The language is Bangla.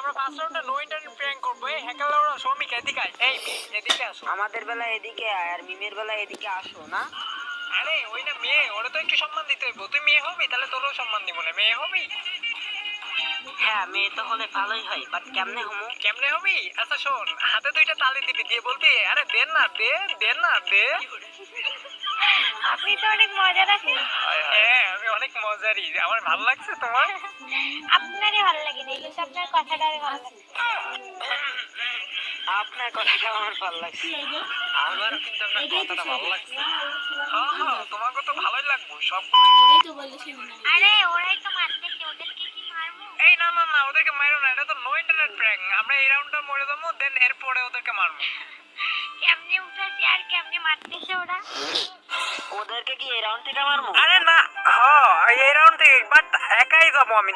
আমরা ফার্স্ট রাউন্ডে নো ইন্টারনেট প্র্যাঙ্ক করব। এই হ্যাকাররা শ্রমিক এদিকে আয়। এই এদিকে আসো। আমাদের বেলা এদিকে আয় আর মিমের বেলা এদিকে আসো না। আরে ওই না মেয়ে, ওরা তো একটু সম্মান দিতে হইব। তুই মেয়ে হবি তাহলে তোরও সম্মান দিব না। মেয়ে হবি? হ্যাঁ মেয়ে তো হলে ভালোই হয়, বাট কেমনে হমু? কেমনে হবি? আচ্ছা শোন, হাতে দুইটা তালি দিবি, দিয়ে বলবি আরে দেন না দে, দেন না দে। আপনি তো অনেক মজা রাখেন। হ্যাঁ আমি অনেক মজারই। আমার ভালো লাগছে তোমার? আপনারই ভালো লাগে না, কিন্তু আপনার কথাটা ভালো লাগে। আপনার কথাটা আমার ভালো লাগছে। আমারও কিন্তু আপনার কথাটা ভালো লাগছে। হ্যাঁ হ্যাঁ তোমাকে তো ভালোই লাগবে সব। আরে ওরাই তো মারতেছে, ওদেরকে কি মারবো? এই না না না, ওদেরকে মারো না, এটা তো নো ইন্টারনেট প্র্যাঙ্ক। আমরা এই রাউন্ডটা মরে যাবো, দেন এরপরে ওদেরকে মারবো। কেমনে উঠাছে আর কেমনে মারতেছে ওরা? ওদেরকে কি এই রাউন্ড থেকে মারবো? আরে না, হ্যাঁ এই রাউন্ড থেকে, বাট একাই যাবো আমি।